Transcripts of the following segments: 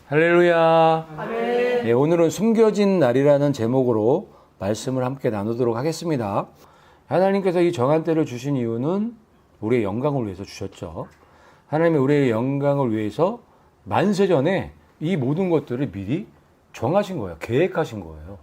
할렐루야. 아멘. 네, 오늘은 숨겨진 날이라는 제목으로 말씀을 함께 나누도록 하겠습니다. 하나님께서 이 정한 때를 주신 이유는 우리의 영광을 위해서 주셨죠. 하나님이 우리의 영광을 위해서 만세전에 이 모든 것들을 미리 정하신 거예요. 계획하신 거예요.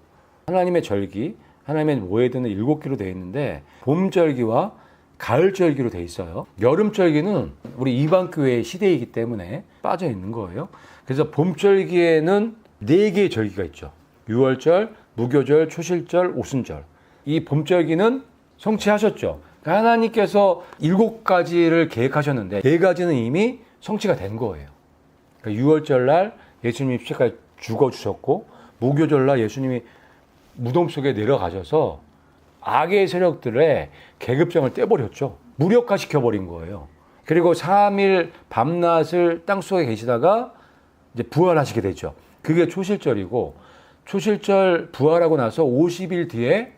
하나님의 절기, 하나님의 모여드는 7기로 되어 있는데 봄절기와 가을절기로 되어 있어요. 여름절기는 우리 이방교회의 시대이기 때문에 빠져 있는 거예요. 그래서 봄절기에는 4개의 절기가 있죠. 유월절, 무교절, 초실절, 오순절. 이 봄절기는 성취하셨죠. 그러니까 하나님께서 7가지를 계획하셨는데 4가지는 이미 성취가 된 거예요. 그러니까 유월절 날 예수님이 십자가에 죽어주셨고, 무교절 날 예수님이 무덤 속에 내려가셔서 악의 세력들의 계급장을 떼버렸죠. 무력화시켜버린 거예요. 그리고 3일 밤낮을 땅속에 계시다가 이제 부활하시게 되죠. 그게 초실절이고, 초실절 부활하고 나서 50일 뒤에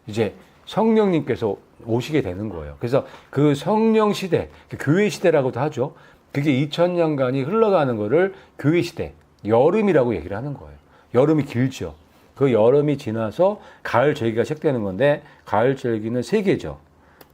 이제 성령님께서 오시게 되는 거예요. 그래서 그 성령 시대, 교회 시대라고도 하죠. 그게 2000년간이 흘러가는 거를 교회 시대, 여름이라고 얘기를 하는 거예요. 여름이 길죠. 그 여름이 지나서 가을 절기가 시작되는 건데, 가을 절기는 3개죠.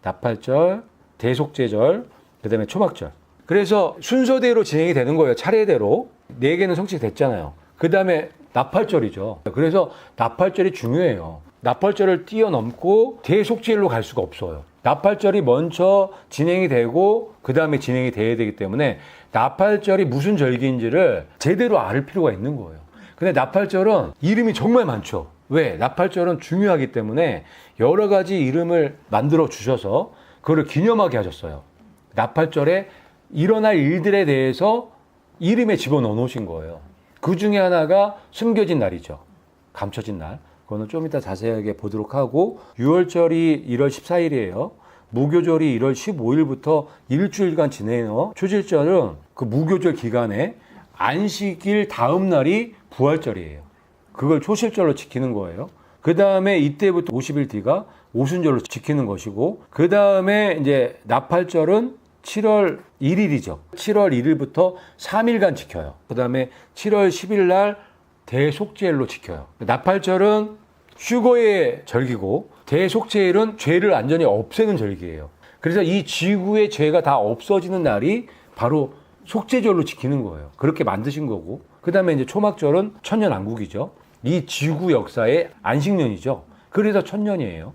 나팔절, 대속제절, 그 다음에 초막절. 그래서 순서대로 진행이 되는 거예요. 차례대로. 4개는 성취됐잖아요. 그 다음에 나팔절이죠. 그래서 나팔절이 중요해요. 나팔절을 뛰어넘고 대속제일로 갈 수가 없어요. 나팔절이 먼저 진행이 되고 그 다음에 진행이 돼야 되기 때문에 나팔절이 무슨 절기인지를 제대로 알 필요가 있는 거예요. 근데 나팔절은 이름이 정말 많죠. 왜? 나팔절은 중요하기 때문에 여러 가지 이름을 만들어 주셔서 그거를 기념하게 하셨어요. 나팔절에 일어날 일들에 대해서 이름에 집어넣어 놓으신 거예요. 그 중에 하나가 숨겨진 날이죠. 감춰진 날. 그거는 좀 이따 자세하게 보도록 하고, 유월절이 1월 14일이에요. 무교절이 1월 15일부터 일주일간 진행해요. 초실절은 그 무교절 기간에 안식일 다음 날이 부활절이에요. 그걸 초실절로 지키는 거예요. 그 다음에 이때부터 50일 뒤가 오순절로 지키는 것이고, 그 다음에 이제 나팔절은 7월 1일이죠. 7월 1일부터 3일간 지켜요. 그 다음에 7월 10일 날 대속제일로 지켜요. 나팔절은 휴거의 절기고, 대속제일은 죄를 완전히 없애는 절기예요. 그래서 이 지구의 죄가 다 없어지는 날이 바로 속죄절로 지키는 거예요. 그렇게 만드신 거고, 그 다음에 이제 초막절은 천년왕국이죠. 이 지구 역사의 안식년이죠. 그래서 1000년이에요.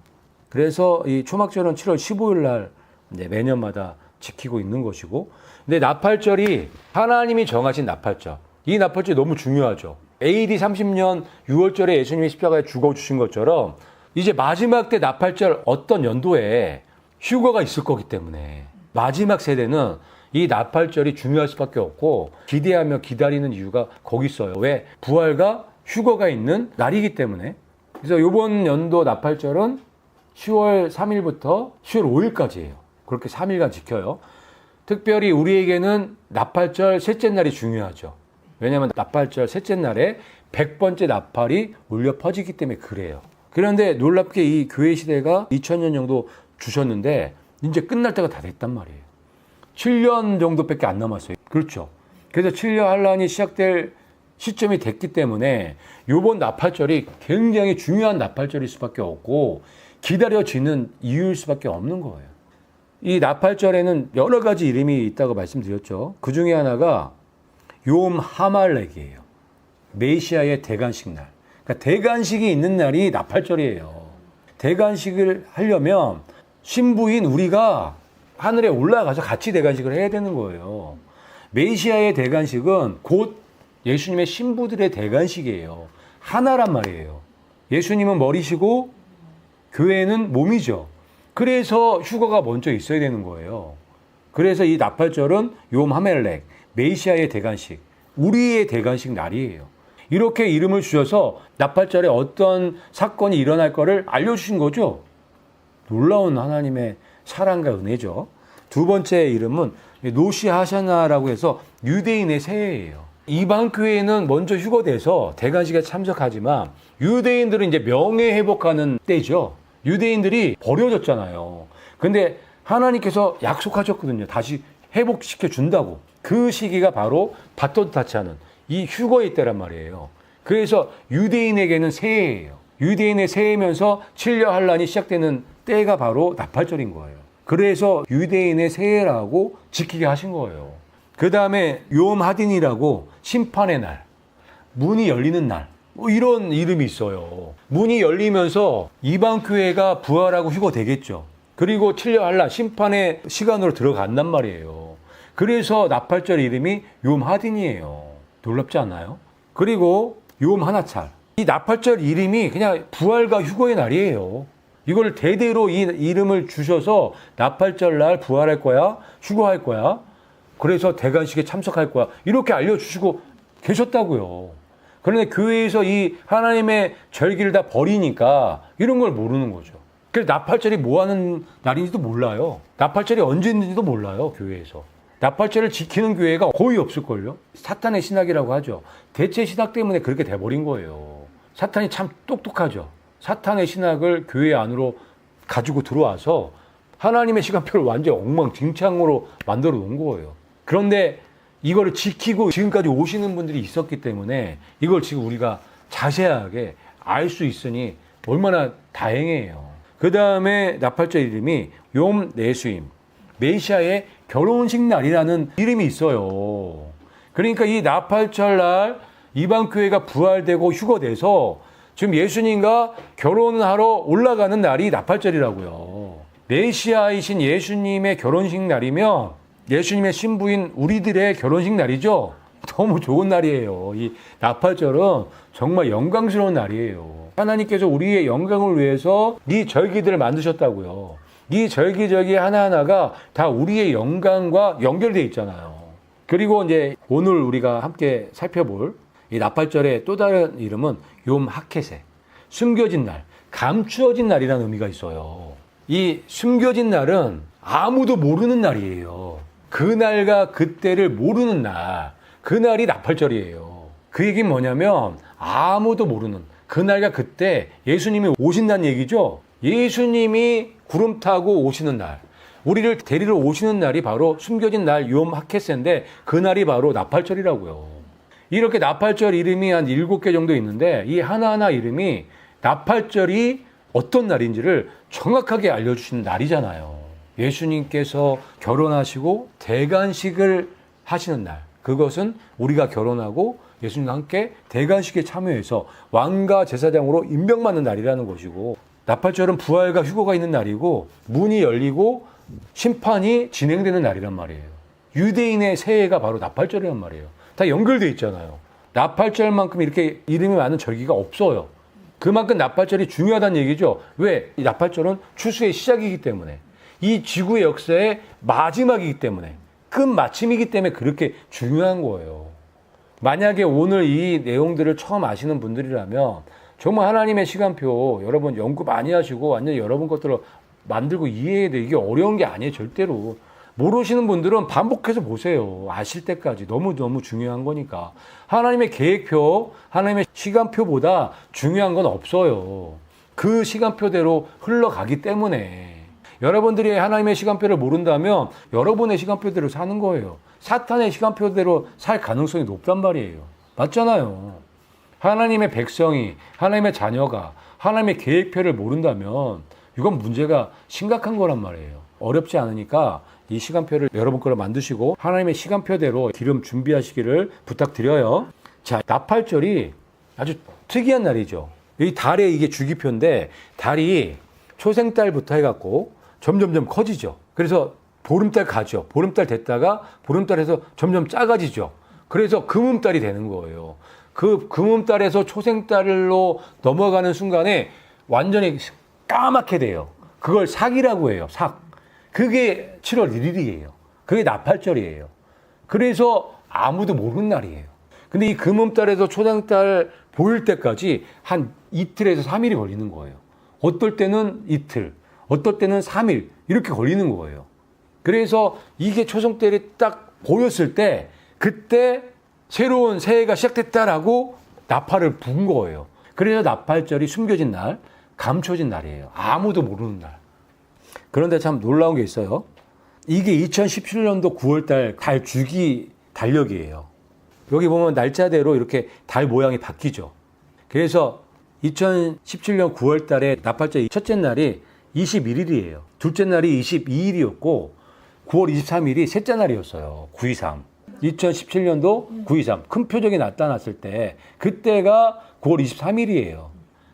그래서 이 초막절은 7월 15일 날 이제 매년마다 지키고 있는 것이고, 근데 나팔절이 하나님이 정하신 나팔절. 이 나팔절이 너무 중요하죠. AD 30년 6월절에 예수님이 십자가에 죽어주신 것처럼 이제 마지막 때 나팔절 어떤 연도에 휴거가 있을 거기 때문에 마지막 세대는 이 나팔절이 중요할 수밖에 없고, 기대하며 기다리는 이유가 거기 있어요. 왜? 부활과 휴거가 있는 날이기 때문에. 그래서 이번 연도 나팔절은 10월 3일부터 10월 5일까지예요. 그렇게 3일간 지켜요. 특별히 우리에게는 나팔절 셋째 날이 중요하죠. 왜냐하면 나팔절 셋째 날에 100번째 나팔이 울려 퍼지기 때문에 그래요. 그런데 놀랍게 이 교회 시대가 2000년 정도 주셨는데 이제 끝날 때가 다 됐단 말이에요. 7년 정도밖에 안 남았어요. 그렇죠. 그래서 7년 환란이 시작될 시점이 됐기 때문에 이번 나팔절이 굉장히 중요한 나팔절일 수밖에 없고, 기다려지는 이유일 수밖에 없는 거예요. 이 나팔절에는 여러 가지 이름이 있다고 말씀드렸죠. 그 중에 하나가 욤 하말렉이에요. 메시아의 대관식 날. 그러니까 대관식이 있는 날이 나팔절이에요. 대관식을 하려면 신부인 우리가 하늘에 올라가서 같이 대관식을 해야 되는 거예요. 메시아의 대관식은 곧 예수님의 신부들의 대관식이에요. 하나란 말이에요. 예수님은 머리시고 교회는 몸이죠. 그래서 휴거가 먼저 있어야 되는 거예요. 그래서 이 나팔절은 욤 하멜렉, 메시아의 대관식, 우리의 대관식 날이에요. 이렇게 이름을 주셔서 나팔절에 어떤 사건이 일어날 거를 알려주신 거죠. 놀라운 하나님의 사랑과 은혜죠. 두 번째 이름은 노시 하샤나라고 해서 유대인의 새해예요. 이방 교회는 먼저 휴거돼서 대관식에 참석하지만 유대인들은 이제 명예 회복하는 때죠. 유대인들이 버려졌잖아요. 근데 하나님께서 약속하셨거든요. 다시 회복시켜 준다고. 그 시기가 바로 바토 타치하는 이 휴거의 때란 말이에요. 그래서 유대인에게는 새해예요. 유대인의 새해면서 7년 환란이 시작되는 때가 바로 나팔절인 거예요. 그래서 유대인의 새해라고 지키게 하신 거예요. 그 다음에 욤 하딘이라고 심판의 날, 문이 열리는 날, 뭐 이런 이름이 있어요. 문이 열리면서 이방 교회가 부활하고 휴거되겠죠. 그리고 7년 환란 심판의 시간으로 들어간단 말이에요. 그래서 나팔절 이름이 욤 하딘이에요. 놀랍지 않나요? 그리고 욤 하나찰. 이 나팔절 이름이 그냥 부활과 휴거의 날이에요. 이걸 대대로 이 이름을 주셔서 나팔절 날 부활할 거야, 휴거할 거야. 그래서 대관식에 참석할 거야. 이렇게 알려주시고 계셨다고요. 그런데 교회에서 이 하나님의 절기를 다 버리니까 이런 걸 모르는 거죠. 그래서 나팔절이 뭐 하는 날인지도 몰라요. 나팔절이 언제 있는지도 몰라요, 교회에서. 나팔절을 지키는 교회가 거의 없을걸요. 사탄의 신학이라고 하죠. 대체 신학 때문에 그렇게 돼버린 거예요. 사탄이 참 똑똑하죠. 사탄의 신학을 교회 안으로 가지고 들어와서 하나님의 시간표를 완전 엉망진창으로 만들어 놓은 거예요. 그런데 이거를 지키고 지금까지 오시는 분들이 있었기 때문에 이걸 지금 우리가 자세하게 알 수 있으니 얼마나 다행이에요. 그 다음에 나팔절 이름이 욤 내수임, 메시아의 결혼식 날이라는 이름이 있어요. 그러니까 이 나팔절 날 이방교회가 부활되고 휴거돼서 지금 예수님과 결혼하러 올라가는 날이 나팔절이라고요. 메시아이신 예수님의 결혼식 날이면 예수님의 신부인 우리들의 결혼식 날이죠. 너무 좋은 날이에요. 이 나팔절은 정말 영광스러운 날이에요. 하나님께서 우리의 영광을 위해서 이 절기들을 만드셨다고요. 이 절기 하나하나가 다 우리의 영광과 연결되어 있잖아요. 그리고 이제 오늘 우리가 함께 살펴볼 이 나팔절의 또 다른 이름은 욤 하켓세, 숨겨진 날, 감추어진 날이라는 의미가 있어요. 이 숨겨진 날은 아무도 모르는 날이에요. 그날과 그때를 모르는 날, 그날이 나팔절이에요. 그 얘기는 뭐냐면 아무도 모르는 그날과 그때 예수님이 오신다는 얘기죠. 예수님이 구름 타고 오시는 날, 우리를 데리러 오시는 날이 바로 숨겨진 날 욤 하켓세인데 그날이 바로 나팔절이라고요. 이렇게 나팔절 이름이 한 7개 정도 있는데 이 하나하나 이름이 나팔절이 어떤 날인지를 정확하게 알려주시는 날이잖아요. 예수님께서 결혼하시고 대관식을 하시는 날, 그것은 우리가 결혼하고 예수님과 함께 대관식에 참여해서 왕과 제사장으로 임명받는 날이라는 것이고, 나팔절은 부활과 휴거가 있는 날이고 문이 열리고 심판이 진행되는 날이란 말이에요. 유대인의 새해가 바로 나팔절이란 말이에요. 다 연결되어 있잖아요. 나팔절만큼 이렇게 이름이 많은 절기가 없어요. 그만큼 나팔절이 중요하다는 얘기죠. 왜? 이 나팔절은 추수의 시작이기 때문에, 이 지구의 역사의 마지막이기 때문에, 끝마침이기 때문에 그렇게 중요한 거예요. 만약에 오늘 이 내용들을 처음 아시는 분들이라면 정말 하나님의 시간표 여러분 연구 많이 하시고 완전히 여러분 것들을 만들고 이해해야 돼. 이게 어려운 게 아니에요. 절대로. 모르시는 분들은 반복해서 보세요. 아실 때까지. 너무너무 중요한 거니까. 하나님의 계획표, 하나님의 시간표보다 중요한 건 없어요. 그 시간표대로 흘러가기 때문에. 여러분들이 하나님의 시간표를 모른다면 여러분의 시간표대로 사는 거예요. 사탄의 시간표대로 살 가능성이 높단 말이에요. 맞잖아요. 하나님의 백성이, 하나님의 자녀가 하나님의 계획표를 모른다면 이건 문제가 심각한 거란 말이에요. 어렵지 않으니까 이 시간표를 여러분 거로 만드시고 하나님의 시간표대로 기름 준비하시기를 부탁드려요. 자, 나팔절이 아주 특이한 날이죠. 이 달에 이게 주기표인데 달이 초생달부터 해갖고 점점점 커지죠. 그래서 보름달 가죠. 보름달 됐다가 보름달에서 점점 작아지죠. 그래서 금음달이 되는 거예요. 그 금음달에서 초생달로 넘어가는 순간에 완전히 까맣게 돼요. 그걸 삭이라고 해요. 삭. 그게 7월 1일이에요. 그게 나팔절이에요. 그래서 아무도 모르는 날이에요. 근데 이 금음달에서 초생달 보일 때까지 한 이틀에서 3일이 걸리는 거예요. 어떨 때는 이틀, 어떨 때는 3일 이렇게 걸리는 거예요. 그래서 이게 초생달이 딱 보였을 때 그때 새로운 새해가 시작됐다라고 나팔을 분 거예요. 그래서 나팔절이 숨겨진 날, 감춰진 날이에요. 아무도 모르는 날. 그런데 참 놀라운 게 있어요. 이게 2017년도 9월달 달 주기 달력이에요. 여기 보면 날짜대로 이렇게 달 모양이 바뀌죠. 그래서 2017년 9월 달에 나팔절 첫째 날이 21일이에요. 둘째 날이 22일이었고 9월 23일이 셋째 날이었어요. 923. 2017년도 923. 큰 표적이 나타났을 때 그때가 9월 23일이에요.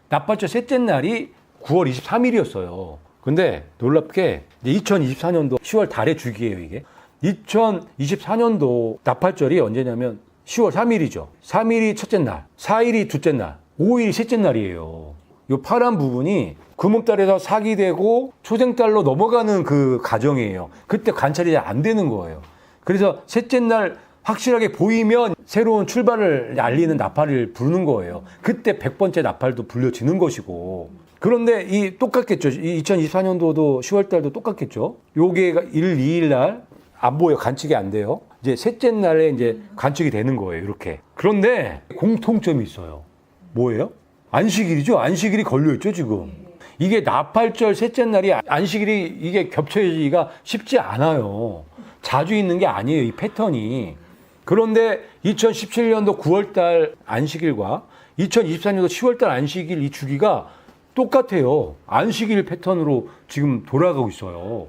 나팔절 셋째 날이 9월 23일이었어요. 근데 놀랍게 2024년도 10월 달의 주기예요, 이게. 2024년도 나팔절이 언제냐면 10월 3일이죠. 3일이 첫째 날, 4일이 둘째 날, 5일이 셋째 날이에요. 이 파란 부분이 금음달에서 사기되고 초생달로 넘어가는 그 과정이에요. 그때 관찰이 잘 안 되는 거예요. 그래서 셋째 날 확실하게 보이면 새로운 출발을 알리는 나팔을 부르는 거예요. 그때 100번째 나팔도 불려지는 것이고. 그런데 이 똑같겠죠. 2024년도도 10월 달도 똑같겠죠. 요게 1, 2일 날 안 보여. 관측이 안 돼요. 이제 셋째 날에 이제 관측이 되는 거예요. 이렇게. 그런데 공통점이 있어요. 뭐예요? 안식일이죠. 안식일이 걸려있죠, 지금. 이게 나팔절 셋째 날이 안식일이 이게 겹쳐지기가 쉽지 않아요. 자주 있는 게 아니에요, 이 패턴이. 그런데 2017년도 9월달 안식일과 2024년도 10월달 안식일 이 주기가 똑같아요. 안식일 패턴으로 지금 돌아가고 있어요.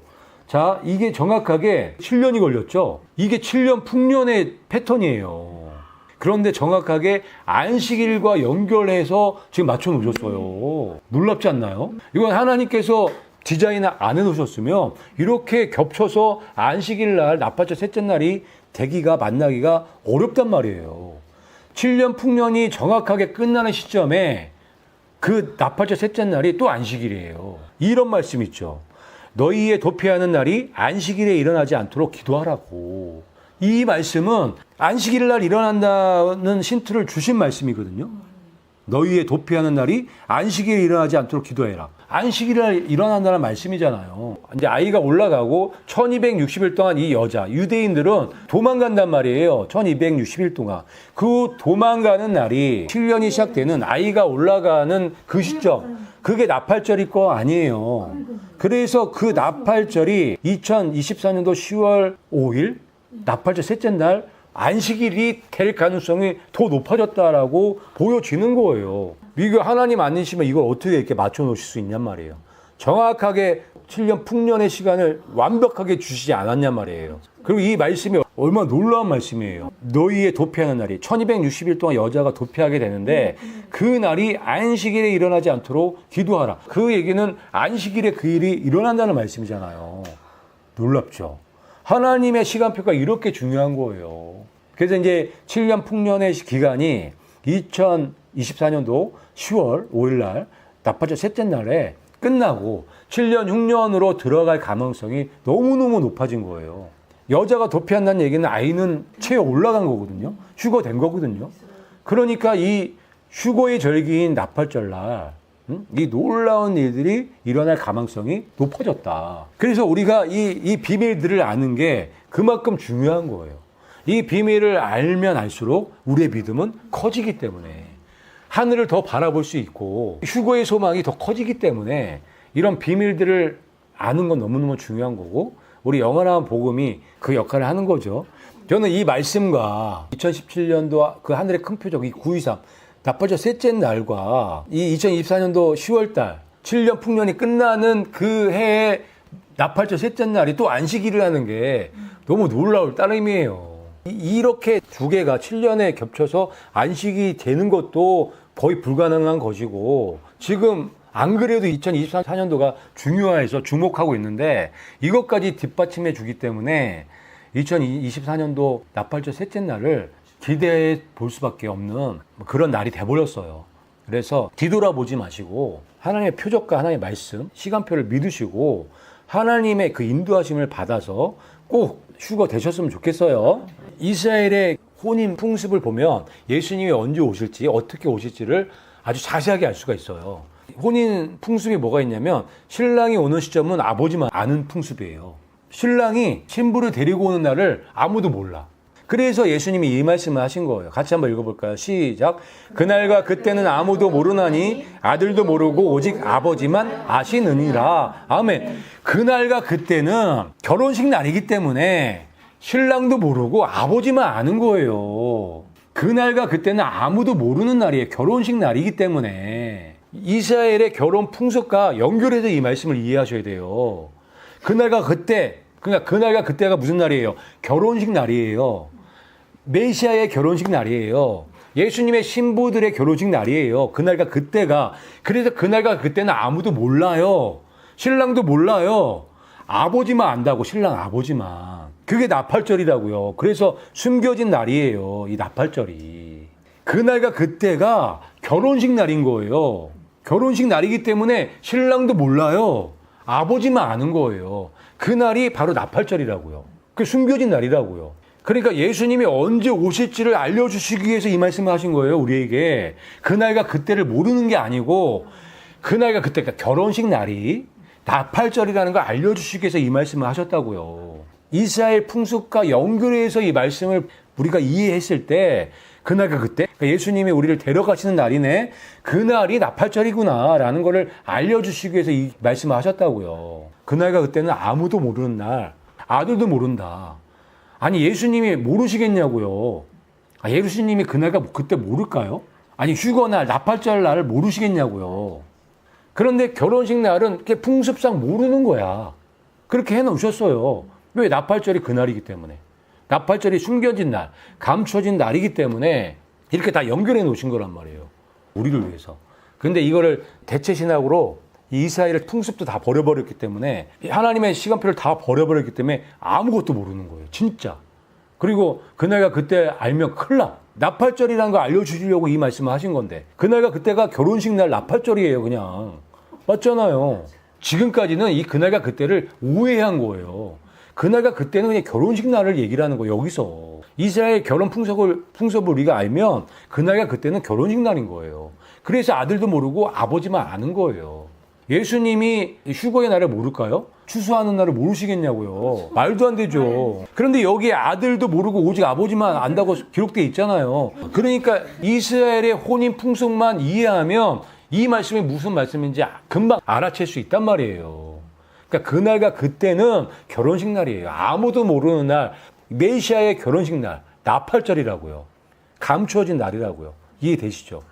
자, 이게 정확하게 7년이 걸렸죠. 이게 7년 풍년의 패턴이에요. 그런데 정확하게 안식일과 연결해서 지금 맞춰 놓으셨어요. 놀랍지 않나요? 이건 하나님께서 디자인을 안 해놓으셨으면 이렇게 겹쳐서 안식일 날, 나팔절 셋째 날이 되기가, 만나기가 어렵단 말이에요. 7년 풍년이 정확하게 끝나는 시점에 그 나팔절 셋째 날이 또 안식일이에요. 이런 말씀 있죠. 너희의 도피하는 날이 안식일에 일어나지 않도록 기도하라고. 이 말씀은 안식일 날 일어난다는 힌트를 주신 말씀이거든요. 너희의 도피하는 날이 안식일에 일어나지 않도록 기도해라. 안식일 날 일어난다는 말씀이잖아요. 이제 아이가 올라가고 1260일 동안 이 여자, 유대인들은 도망간단 말이에요. 1260일 동안. 그 도망가는 날이 7년이 시작되는 아이가 올라가는 그 시점. 그게 나팔절일 거 아니에요. 그래서 그 나팔절이 2024년도 10월 5일 나팔절 셋째 날 안식일이 될 가능성이 더 높아졌다라고 보여지는 거예요. 이거 하나님 아니시면 이걸 어떻게 이렇게 맞춰 놓으실 수 있냔 말이에요. 정확하게 7년 풍년의 시간을 완벽하게 주시지 않았냔 말이에요. 그리고 이 말씀이 얼마나 놀라운 말씀이에요. 너희의 도피하는 날이 1260일 동안 여자가 도피하게 되는데 그 날이 안식일에 일어나지 않도록 기도하라. 그 얘기는 안식일에 그 일이 일어난다는 말씀이잖아요. 놀랍죠. 하나님의 시간표가 이렇게 중요한 거예요. 그래서 이제 7년 풍년의 기간이 2024년도 10월 5일 날 나팔절 셋째 날에 끝나고 7년 6년으로 들어갈 가능성이 너무너무 높아진 거예요. 여자가 도피한다는 얘기는 아이는 체에 올라간 거거든요. 휴거된 거거든요. 그러니까 이 휴거의 절기인 나팔절 날 이 놀라운 일들이 일어날 가능성이 높아졌다. 그래서 우리가 이 비밀들을 아는 게 그만큼 중요한 거예요. 이 비밀을 알면 알수록 우리의 믿음은 커지기 때문에 하늘을 더 바라볼 수 있고 휴거의 소망이 더 커지기 때문에 이런 비밀들을 아는 건 너무너무 중요한 거고 우리 영원한 복음이 그 역할을 하는 거죠. 저는 이 말씀과 2017년도 그 하늘의 큰 표적 이 923 나팔절 셋째 날과 이 2024년도 10월달 7년 풍년이 끝나는 그 해에 나팔절 셋째 날이 또 안식일이라는 게 너무 놀라울 따름이에요. 이렇게 두 개가 7년에 겹쳐서 안식이 되는 것도 거의 불가능한 것이고 지금 안 그래도 2024년도가 중요해서 주목하고 있는데 이것까지 뒷받침해 주기 때문에 2024년도 나팔절 셋째 날을 기대해 볼 수밖에 없는 그런 날이 돼버렸어요. 그래서 뒤돌아보지 마시고 하나님의 표적과 하나님의 말씀, 시간표를 믿으시고 하나님의 그 인도하심을 받아서 꼭 휴거 되셨으면 좋겠어요. 이스라엘의 혼인 풍습을 보면 예수님이 언제 오실지 어떻게 오실지를 아주 자세하게 알 수가 있어요. 혼인 풍습이 뭐가 있냐면 신랑이 오는 시점은 아버지만 아는 풍습이에요. 신랑이 신부를 데리고 오는 날을 아무도 몰라. 그래서 예수님이 이 말씀을 하신 거예요. 같이 한번 읽어볼까요? 시작. 그날과 그때는 아무도 모르나니 아들도 모르고 오직 아버지만 아시느니라. 아멘. 그날과 그때는 결혼식 날이기 때문에 신랑도 모르고 아버지만 아는 거예요. 그날과 그때는 아무도 모르는 날이에요. 결혼식 날이기 때문에. 이스라엘의 결혼 풍속과 연결해서 이 말씀을 이해하셔야 돼요. 그날과 그때, 그러니까 그날과 그때가 무슨 날이에요? 결혼식 날이에요. 메시아의 결혼식 날이에요. 예수님의 신부들의 결혼식 날이에요. 그날과 그때가. 그래서 그날과 그때는 아무도 몰라요. 신랑도 몰라요. 아버지만 안다고, 신랑 아버지만. 그게 나팔절이라고요. 그래서 숨겨진 날이에요. 이 나팔절이. 그날과 그때가 결혼식 날인 거예요. 결혼식 날이기 때문에 신랑도 몰라요. 아버지만 아는 거예요. 그날이 바로 나팔절이라고요. 그 숨겨진 날이라고요. 그러니까 예수님이 언제 오실지를 알려주시기 위해서 이 말씀을 하신 거예요. 우리에게. 그날과 그때를 모르는 게 아니고 그날과 그때, 그러니까 결혼식 날이 나팔절이라는 걸 알려주시기 위해서 이 말씀을 하셨다고요. 이스라엘 풍습과 연결해서 이 말씀을 우리가 이해했을 때 그날과 그때, 그러니까 예수님이 우리를 데려가시는 날이네, 그날이 나팔절이구나 라는 거를 알려주시기 위해서 이 말씀을 하셨다고요. 그날과 그때는 아무도 모르는 날, 아들도 모른다. 아니 예수님이 모르시겠냐고요. 예수님이 그날과 그때 모를까요? 아니 휴거날, 나팔절 날을 모르시겠냐고요. 그런데 결혼식 날은 풍습상 모르는 거야. 그렇게 해놓으셨어요. 왜? 나팔절이 그날이기 때문에. 나팔절이 숨겨진 날, 감춰진 날이기 때문에 이렇게 다 연결해 놓으신 거란 말이에요. 우리를 위해서. 근데 이거를 대체신학으로 이스라엘의 풍습도 다 버려버렸기 때문에, 하나님의 시간표를 다 버려버렸기 때문에 아무것도 모르는 거예요. 진짜. 그리고 그날과 그때 알면 큰일 나. 나팔절이라는 거 알려주시려고 이 말씀을 하신 건데, 그날과 그때가 결혼식 날 나팔절이에요. 그냥. 맞잖아요. 지금까지는 이 그날과 그때를 오해한 거예요. 그날과 그때는 그냥 결혼식 날을 얘기를 하는 거예요. 여기서. 이스라엘 결혼 풍습을 우리가 알면 그날과 그때는 결혼식 날인 거예요. 그래서 아들도 모르고 아버지만 아는 거예요. 예수님이 휴거의 날을 모를까요? 추수하는 날을 모르시겠냐고요. 말도 안 되죠. 그런데 여기에 아들도 모르고 오직 아버지만 안다고 기록되어 있잖아요. 그러니까 이스라엘의 혼인 풍속만 이해하면 이 말씀이 무슨 말씀인지 금방 알아챌 수 있단 말이에요. 그러니까 그날과 그때는 결혼식 날이에요. 아무도 모르는 날, 메시아의 결혼식 날, 나팔절이라고요. 감추어진 날이라고요. 이해되시죠?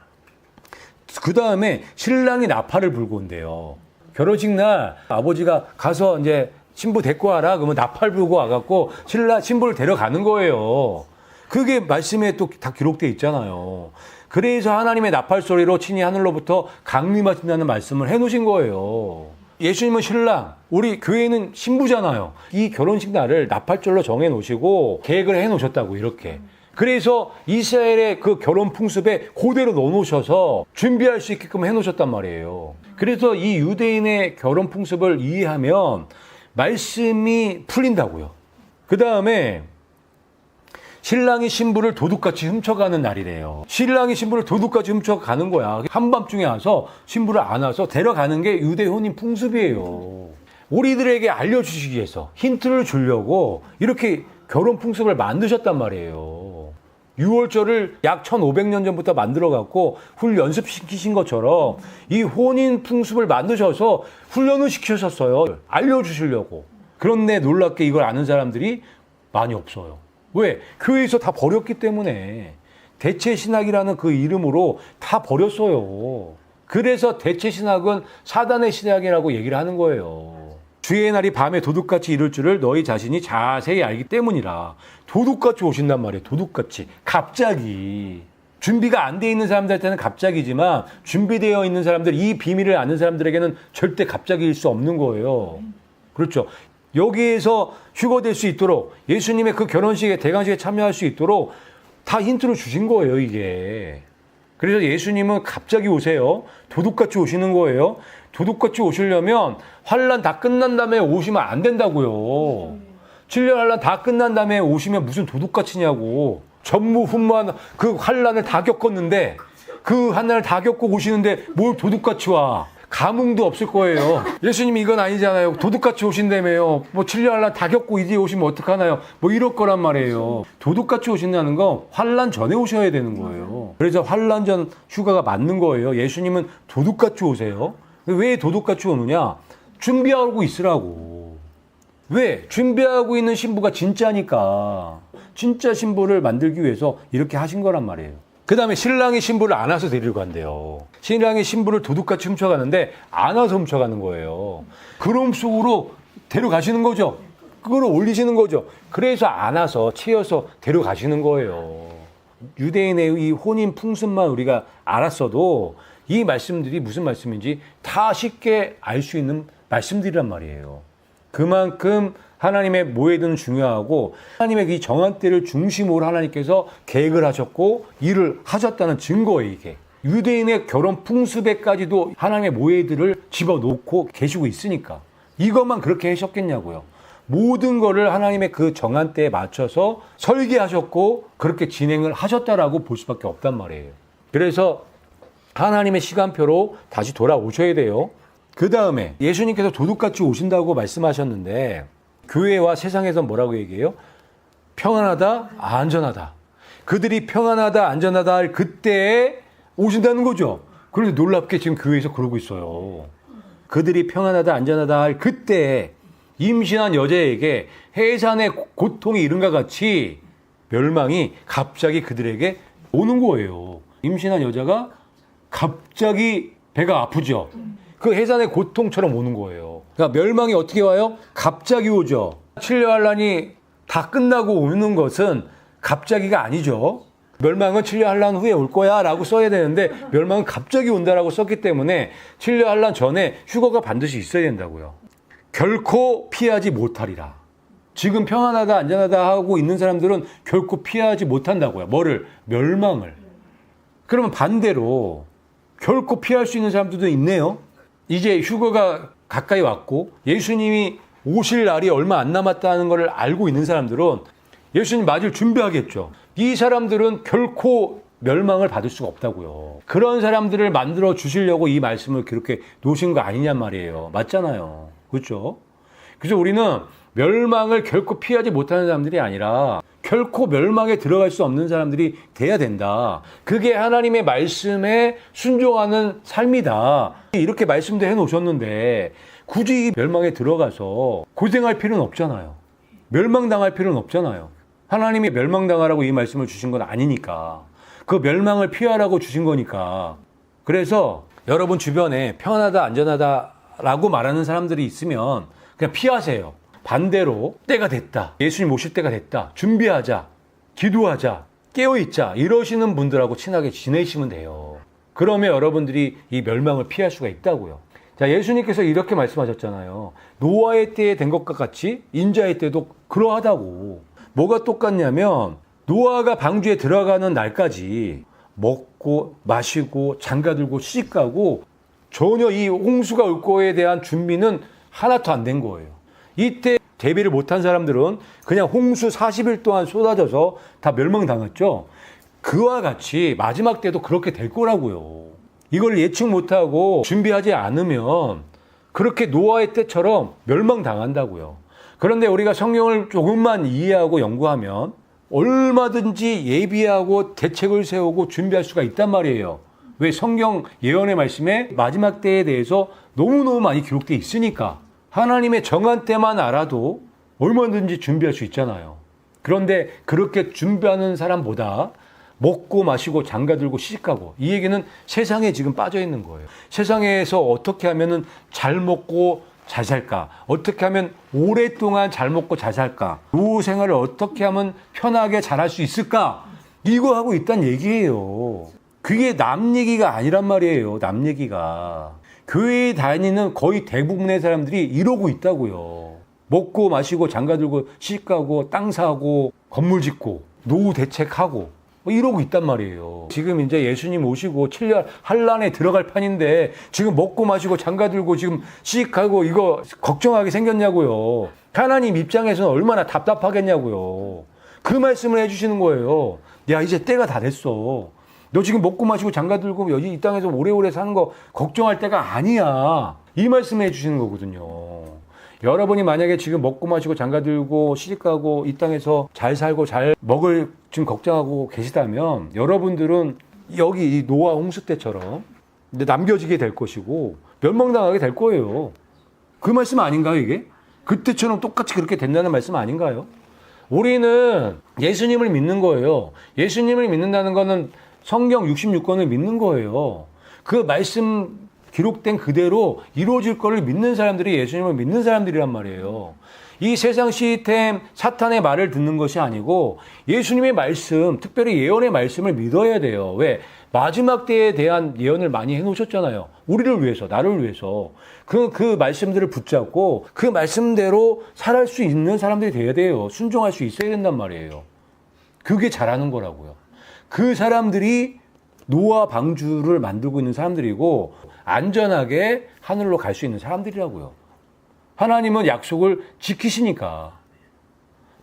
그 다음에 신랑이 나팔을 불고 온대요. 결혼식 날 아버지가 가서 이제 신부 데리고 와라. 그러면 나팔 불고 와갖고 신부를 데려가는 거예요. 그게 말씀에 또 다 기록되어 있잖아요. 그래서 하나님의 나팔 소리로 친히 하늘로부터 강림하신다는 말씀을 해놓으신 거예요. 예수님은 신랑, 우리 교회는 신부잖아요. 이 결혼식 날을 나팔절로 정해놓으시고 계획을 해놓으셨다고 이렇게. 그래서 이스라엘의 그 결혼 풍습에 그대로 넣어놓으셔서 준비할 수 있게끔 해놓으셨단 말이에요. 그래서 이 유대인의 결혼 풍습을 이해하면 말씀이 풀린다고요. 그 다음에 신랑이 신부를 도둑같이 훔쳐가는 날이래요. 신랑이 신부를 도둑같이 훔쳐가는 거야. 한밤중에 와서 신부를 안아서 데려가는 게 유대 혼인 풍습이에요. 우리들에게 알려주시기 위해서 힌트를 주려고 이렇게 결혼 풍습을 만드셨단 말이에요. 6월절을 약 1500년 전부터 만들어갖고 연습시키신 것처럼 이 혼인 풍습을 만드셔서 훈련을 시키셨어요. 알려주시려고. 그런데 놀랍게 이걸 아는 사람들이 많이 없어요. 왜? 교회에서 다 버렸기 때문에. 대체신학이라는 그 이름으로 다 버렸어요. 그래서 대체신학은 사단의 신학이라고 얘기를 하는 거예요. 주의 날이 밤에 도둑같이 이룰 줄을 너희 자신이 자세히 알기 때문이라. 도둑같이 오신단 말이에요. 도둑같이. 갑자기. 준비가 안 돼 있는 사람들한테는 갑자기지만 준비되어 있는 사람들, 이 비밀을 아는 사람들에게는 절대 갑자기일 수 없는 거예요. 그렇죠. 여기에서 휴거될 수 있도록 예수님의 그 결혼식에, 대강식에 참여할 수 있도록 다 힌트를 주신 거예요, 이게. 그래서 예수님은 갑자기 오세요. 도둑같이 오시는 거예요. 도둑같이 오시려면 환란 다 끝난 다음에 오시면 안 된다고요. 7년 환란 다 끝난 다음에 오시면 무슨 도둑같이냐고. 전무후무한 그 환란을 다 겪었는데, 그 환란을 다 겪고 오시는데 뭘 도둑같이 와. 감흥도 없을 거예요. 예수님이 이건 아니잖아요. 도둑같이 오신다며요. 뭐 7년 환란 다 겪고 이제 오시면 어떡하나요? 뭐 이럴 거란 말이에요. 도둑같이 오신다는 건 환란 전에 오셔야 되는 거예요. 그래서 환란 전 휴가가 맞는 거예요. 예수님은 도둑같이 오세요. 왜 도둑같이 오느냐? 준비하고 있으라고. 왜? 준비하고 있는 신부가 진짜니까. 진짜 신부를 만들기 위해서 이렇게 하신 거란 말이에요. 그 다음에 신랑이 신부를 안아서 데리러 간대요. 신랑이 신부를 도둑같이 훔쳐가는데 안아서 훔쳐가는 거예요. 그럼 속으로 데려가시는 거죠. 그걸 올리시는 거죠. 그래서 안아서 채워서 데려가시는 거예요. 유대인의 이 혼인 풍습만 우리가 알았어도 이 말씀들이 무슨 말씀인지 다 쉽게 알 수 있는 말씀들이란 말이에요. 그만큼 하나님의 모회는 중요하고 하나님의 이 정한 때를 중심으로 하나님께서 계획을 하셨고 일을 하셨다는 증거예요. 이게 유대인의 결혼 풍습에까지도 하나님의 모회들을 집어넣고 계시고 있으니까 이것만 그렇게 하셨겠냐고요. 모든 거를 하나님의 그 정한 때에 맞춰서 설계하셨고 그렇게 진행을 하셨다라고 볼 수밖에 없단 말이에요. 그래서 하나님의 시간표로 다시 돌아오셔야 돼요. 그 다음에 예수님께서 도둑같이 오신다고 말씀하셨는데 교회와 세상에서 뭐라고 얘기해요? 평안하다, 안전하다. 그들이 평안하다, 안전하다 할 그때에 오신다는 거죠. 그런데 놀랍게 지금 교회에서 그러고 있어요. 그들이 평안하다, 안전하다 할 그때에 임신한 여자에게 해산의 고통이 이른과 같이 멸망이 갑자기 그들에게 오는 거예요. 임신한 여자가 갑자기 배가 아프죠. 그 해산의 고통처럼 오는 거예요. 그러니까 멸망이 어떻게 와요? 갑자기 오죠. 칠려한란이 다 끝나고 오는 것은 갑자기가 아니죠. 멸망은 칠려한란 후에 올 거야 라고 써야 되는데 멸망은 갑자기 온다라고 썼기 때문에 칠려한란 전에 휴거가 반드시 있어야 된다고요. 결코 피하지 못하리라. 지금 평안하다 안전하다 하고 있는 사람들은 결코 피하지 못한다고요. 뭐를? 멸망을. 그러면 반대로 결코 피할 수 있는 사람들도 있네요. 이제 휴거가 가까이 왔고 예수님이 오실 날이 얼마 안 남았다는 걸 알고 있는 사람들은 예수님 맞을 준비하겠죠. 이 사람들은 결코 멸망을 받을 수가 없다고요. 그런 사람들을 만들어 주시려고 이 말씀을 그렇게 놓으신 거 아니냔 말이에요. 맞잖아요. 그렇죠? 그래서 우리는 멸망을 결코 피하지 못하는 사람들이 아니라 결코 멸망에 들어갈 수 없는 사람들이 돼야 된다. 그게 하나님의 말씀에 순종하는 삶이다. 이렇게 말씀도 해놓으셨는데 굳이 이 멸망에 들어가서 고생할 필요는 없잖아요. 멸망당할 필요는 없잖아요. 하나님이 멸망당하라고 이 말씀을 주신 건 아니니까. 그 멸망을 피하라고 주신 거니까. 그래서 여러분 주변에 평안하다 안전하다라고 말하는 사람들이 있으면 그냥 피하세요. 반대로 때가 됐다. 예수님 오실 때가 됐다. 준비하자. 기도하자. 깨어있자. 이러시는 분들하고 친하게 지내시면 돼요. 그러면 여러분들이 이 멸망을 피할 수가 있다고요. 자, 예수님께서 이렇게 말씀하셨잖아요. 노아의 때에 된 것과 같이 인자의 때도 그러하다고. 뭐가 똑같냐면 노아가 방주에 들어가는 날까지 먹고 마시고 장가들고 시집가고 전혀 이 홍수가 올 거에 대한 준비는 하나도 안 된 거예요. 이때 대비를 못한 사람들은 그냥 홍수 40일 동안 쏟아져서 다 멸망당했죠. 그와 같이 마지막 때도 그렇게 될 거라고요. 이걸 예측 못하고 준비하지 않으면 그렇게 노아의 때처럼 멸망당한다고요. 그런데 우리가 성경을 조금만 이해하고 연구하면 얼마든지 예비하고 대책을 세우고 준비할 수가 있단 말이에요. 왜? 성경 예언의 말씀에 마지막 때에 대해서 너무너무 많이 기록되어 있으니까. 하나님의 정한 때만 알아도 얼마든지 준비할 수 있잖아요. 그런데 그렇게 준비하는 사람보다 먹고 마시고 장가들고 시집가고, 이 얘기는 세상에 지금 빠져 있는 거예요. 세상에서 어떻게 하면 잘 먹고 잘 살까? 어떻게 하면 오랫동안 잘 먹고 잘 살까? 노후 생활을 어떻게 하면 편하게 잘할 수 있을까? 이거 하고 있다는 얘기예요. 그게 남 얘기가 아니란 말이에요. 남 얘기가. 교회에 다니는 거의 대부분의 사람들이 이러고 있다고요. 먹고 마시고 장가들고 시집가고 땅 사고 건물 짓고 노후 대책하고 이러고 있단 말이에요. 지금 이제 예수님 오시고 7년 한란에 들어갈 판인데 지금 먹고 마시고 장가들고 지금 시집가고 이거 걱정하게 생겼냐고요. 하나님 입장에서는 얼마나 답답하겠냐고요. 그 말씀을 해주시는 거예요. 야, 이제 때가 다 됐어. 너 지금 먹고 마시고 장가들고 여기 이 땅에서 오래오래 사는 거 걱정할 때가 아니야. 이 말씀을 해주시는 거거든요. 여러분이 만약에 지금 먹고 마시고 장가들고 시집가고 이 땅에서 잘 살고 잘 먹을 지금 걱정하고 계시다면 여러분들은 여기 이 노아 홍수 때처럼 남겨지게 될 것이고 멸망당하게 될 거예요. 그 말씀 아닌가요, 이게? 그때처럼 똑같이 그렇게 된다는 말씀 아닌가요? 우리는 예수님을 믿는 거예요. 예수님을 믿는다는 거는 성경 66권을 믿는 거예요. 그 말씀 기록된 그대로 이루어질 거를 믿는 사람들이 예수님을 믿는 사람들이란 말이에요. 이 세상 시스템, 사탄의 말을 듣는 것이 아니고 예수님의 말씀, 특별히 예언의 말씀을 믿어야 돼요. 왜? 마지막 때에 대한 예언을 많이 해놓으셨잖아요. 우리를 위해서, 나를 위해서. 그 말씀들을 붙잡고 그 말씀대로 살아갈 수 있는 사람들이 돼야 돼요. 순종할 수 있어야 된단 말이에요. 그게 잘하는 거라고요. 그 사람들이 노아 방주를 만들고 있는 사람들이고 안전하게 하늘로 갈 수 있는 사람들이라고요. 하나님은 약속을 지키시니까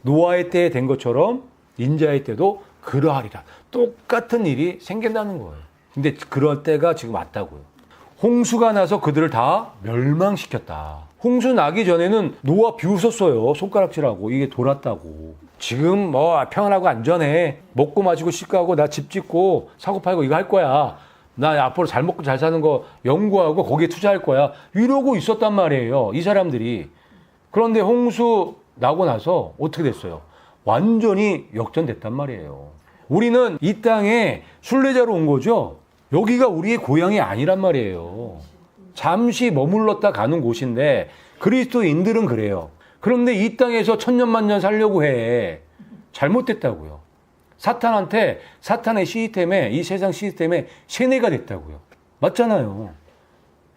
노아의 때에 된 것처럼 인자의 때도 그러하리라. 똑같은 일이 생긴다는 거예요. 근데 그럴 때가 지금 왔다고요. 홍수가 나서 그들을 다 멸망시켰다. 홍수 나기 전에는 노아 비웃었어요. 손가락질하고 이게 돌았다고. 지금 뭐 평안하고 안전해. 먹고 마시고 씻고 나 집 짓고 사고 팔고 이거 할 거야. 나 앞으로 잘 먹고 잘 사는 거 연구하고 거기에 투자할 거야. 이러고 있었단 말이에요. 이 사람들이. 그런데 홍수 나고 나서 어떻게 됐어요? 완전히 역전됐단 말이에요. 우리는 이 땅에 순례자로 온 거죠. 여기가 우리의 고향이 아니란 말이에요. 잠시 머물렀다 가는 곳인데 그리스도인들은 그래요. 그런데 이 땅에서 천년만년 살려고 해. 잘못됐다고요. 사탄한테 사탄의 시스템에 이 세상 시스템에 세뇌가 됐다고요. 맞잖아요.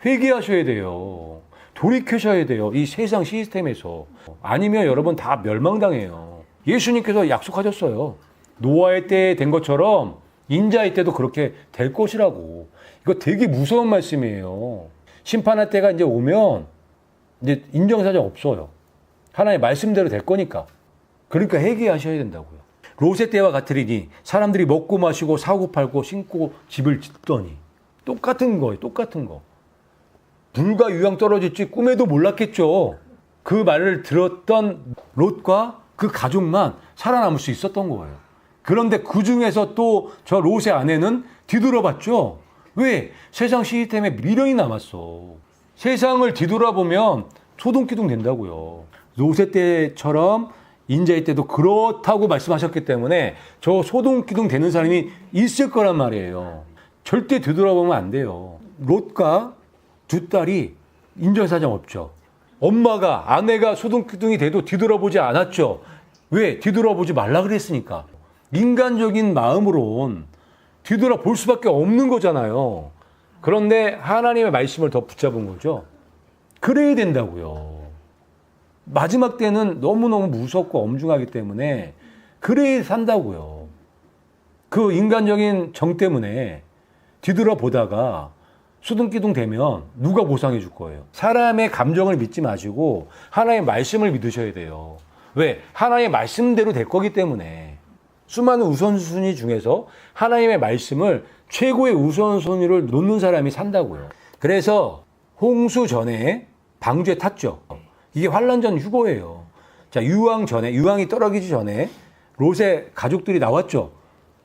회개하셔야 돼요. 돌이켜셔야 돼요. 이 세상 시스템에서. 아니면 여러분 다 멸망당해요. 예수님께서 약속하셨어요. 노아의 때에 된 것처럼 인자의 때도 그렇게 될 것이라고. 이거 되게 무서운 말씀이에요. 심판할 때가 이제 오면 이제 인정사정 없어요. 하나님의 말씀대로 될 거니까. 그러니까 회개하셔야 된다고요. 롯의 때와 같으리니 사람들이 먹고 마시고 사고 팔고 신고 집을 짓더니 똑같은 거예요. 똑같은 거. 불과 유황 떨어질지 꿈에도 몰랐겠죠. 그 말을 들었던 롯과 그 가족만 살아남을 수 있었던 거예요. 그런데 그 중에서 또 저 롯의 아내는 뒤돌아봤죠. 왜? 세상 시스템에 미련이 남았어. 세상을 뒤돌아보면 소동기동 된다고요. 롯의 때처럼 인자의 때도 그렇다고 말씀하셨기 때문에 저 소동기동 되는 사람이 있을 거란 말이에요. 절대 뒤돌아보면 안 돼요. 롯과 두 딸이 인정사정 없죠. 엄마가, 아내가 소동기둥이 돼도 뒤돌아보지 않았죠. 왜? 뒤돌아보지 말라 그랬으니까. 인간적인 마음으론 뒤돌아볼 수밖에 없는 거잖아요. 그런데 하나님의 말씀을 더 붙잡은 거죠. 그래야 된다고요. 마지막 때는 너무너무 무섭고 엄중하기 때문에 그래야 산다고요. 그 인간적인 정 때문에 뒤돌아보다가 수둥기둥 되면 누가 보상해 줄 거예요? 사람의 감정을 믿지 마시고 하나님의 말씀을 믿으셔야 돼요. 왜? 하나님의 말씀대로 될 거기 때문에. 수많은 우선순위 중에서 하나님의 말씀을 최고의 우선순위를 놓는 사람이 산다고요. 그래서 홍수 전에 방주에 탔죠. 이게 환란 전 휴거예요. 자, 유황이 떨어지기 전에 롯의 가족들이 나왔죠.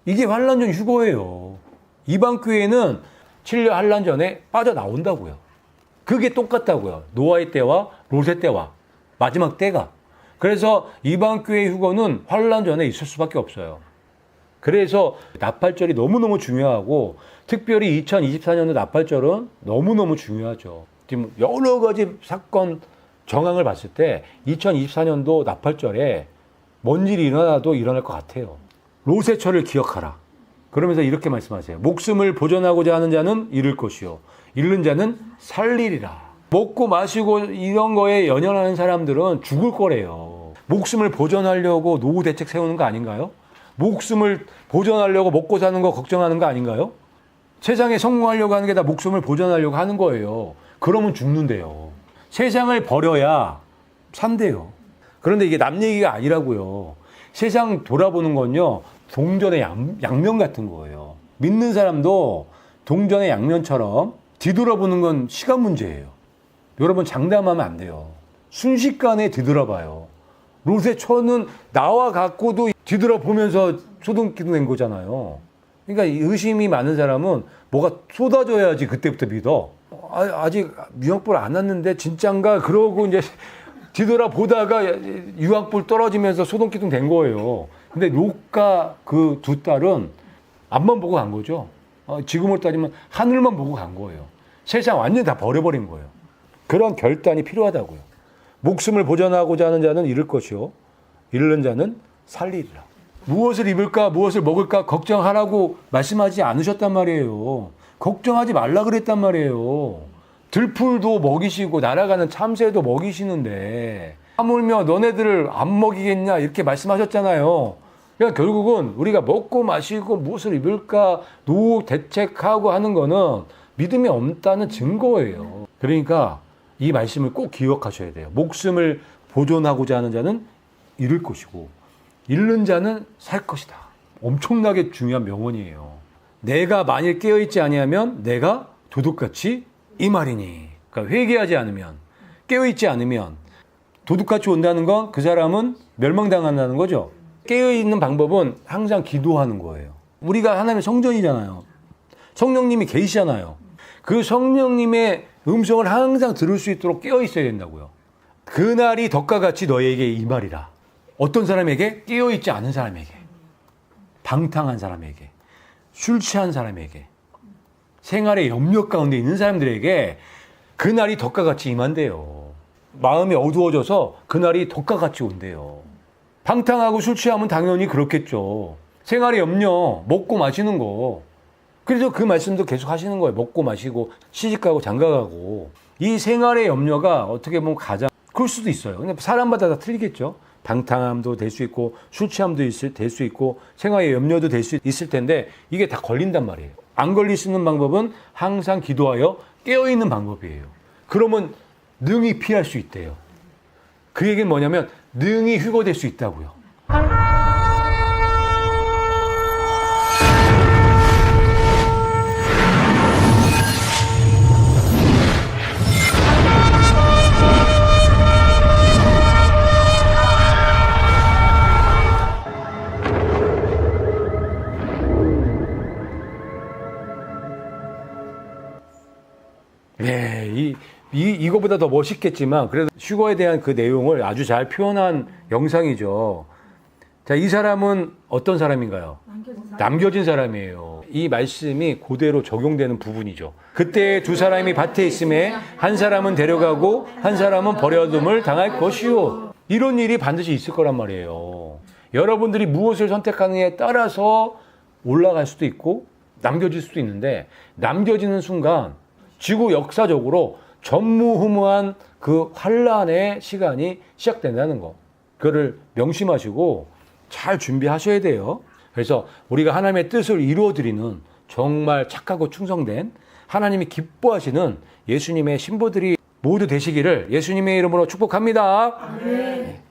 이게 환란 전 휴거예요. 이방 교회는 7년 환란 전에 빠져나온다고요. 그게 똑같다고요. 노아의 때와 롯의 때와 마지막 때가. 그래서 이방 교회의 휴거는 환란 전에 있을 수밖에 없어요. 그래서 나팔절이 너무너무 중요하고 특별히 2024년도 나팔절은 너무너무 중요하죠. 지금 여러 가지 사건 정황을 봤을 때 2024년도 나팔절에 뭔 일이 일어나도 일어날 것 같아요. 롯의 철을 기억하라. 그러면서 이렇게 말씀하세요. 목숨을 보존하고자 하는 자는 잃을 것이요 잃는 자는 살리리라. 먹고 마시고 이런 거에 연연하는 사람들은 죽을 거래요. 목숨을 보존하려고 노후 대책 세우는 거 아닌가요? 목숨을 보존하려고 먹고 사는 거 걱정하는 거 아닌가요? 세상에 성공하려고 하는 게 다 목숨을 보존하려고 하는 거예요. 그러면 죽는데요. 세상을 버려야 산대요. 그런데 이게 남 얘기가 아니라고요. 세상 돌아보는 건요. 동전의 양면 같은 거예요. 믿는 사람도 동전의 양면처럼 뒤돌아보는 건 시간 문제예요. 여러분 장담하면 안 돼요. 순식간에 뒤돌아봐요. 롯의 처는 나와 갖고도 뒤돌아보면서 소동기둥 된 거잖아요. 그러니까 의심이 많은 사람은 뭐가 쏟아져야지 그때부터 믿어. 아직 유황불 안 왔는데 진짠가? 그러고 이제 뒤돌아보다가 유황불 떨어지면서 소동기둥 된 거예요. 근데 롯과 그 두 딸은 앞만 보고 간 거죠. 지금으로 따지면 하늘만 보고 간 거예요. 세상 완전히 다 버려버린 거예요. 그런 결단이 필요하다고요. 목숨을 보존하고자 하는 자는 잃을 것이요, 잃는 자는 살리리라. 무엇을 입을까, 무엇을 먹을까 걱정하라고 말씀하지 않으셨단 말이에요. 걱정하지 말라 그랬단 말이에요. 들풀도 먹이시고 날아가는 참새도 먹이시는데 하물며 너네들을 안 먹이겠냐 이렇게 말씀하셨잖아요. 그러니까 결국은 우리가 먹고 마시고 무엇을 입을까 노후 대책하고 하는 거는 믿음이 없다는 증거예요. 그러니까 이 말씀을 꼭 기억하셔야 돼요. 목숨을 보존하고자 하는 자는 잃을 것이고 잃는 자는 살 것이다. 엄청나게 중요한 명언이에요. 내가 만일 깨어있지 아니하면 내가 도둑같이 이 말이니. 그러니까 회개하지 않으면, 깨어있지 않으면 도둑같이 온다는 건 그 사람은 멸망당한다는 거죠. 깨어있는 방법은 항상 기도하는 거예요. 우리가 하나님의 성전이잖아요. 성령님이 계시잖아요. 그 성령님의 음성을 항상 들을 수 있도록 깨어있어야 된다고요. 그날이 덕과 같이 너에게 이 말이라. 어떤 사람에게? 깨어있지 않은 사람에게, 방탕한 사람에게, 술 취한 사람에게, 생활의 염려 가운데 있는 사람들에게 그날이 덕과 같이 임한대요. 마음이 어두워져서 그날이 덕과 같이 온대요. 방탕하고 술 취하면 당연히 그렇겠죠. 생활의 염려, 먹고 마시는 거. 그래서 그 말씀도 계속 하시는 거예요. 먹고 마시고 시집가고 장가가고. 이 생활의 염려가 어떻게 보면 가장 그럴 수도 있어요. 근데 사람마다 다 틀리겠죠. 방탕함도 될 수 있고 술 취함도 될 수 있고 생활의 염려도 될 수 있을 텐데 이게 다 걸린단 말이에요. 안 걸릴 수 있는 방법은 항상 기도하여 깨어있는 방법이에요. 그러면 능히 피할 수 있대요. 그 얘기는 뭐냐면 능히 휴거될 수 있다고요. 네, 이거보다 더 멋있겠지만 그래도 휴거에 대한 그 내용을 아주 잘 표현한 영상이죠. 자, 이 사람은 어떤 사람인가요? 남겨진 사람이에요. 이 말씀이 그대로 적용되는 부분이죠. 그때 두 사람이 밭에 있음에 한 사람은 데려가고 한 사람은 버려둠을 당할 것이요. 이런 일이 반드시 있을 거란 말이에요. 여러분들이 무엇을 선택하느냐에 따라서 올라갈 수도 있고 남겨질 수도 있는데 남겨지는 순간 지구 역사적으로 전무후무한 그 환란의 시간이 시작된다는 거. 그거를 명심하시고 잘 준비하셔야 돼요. 그래서 우리가 하나님의 뜻을 이루어드리는 정말 착하고 충성된 하나님이 기뻐하시는 예수님의 신부들이 모두 되시기를 예수님의 이름으로 축복합니다. 네.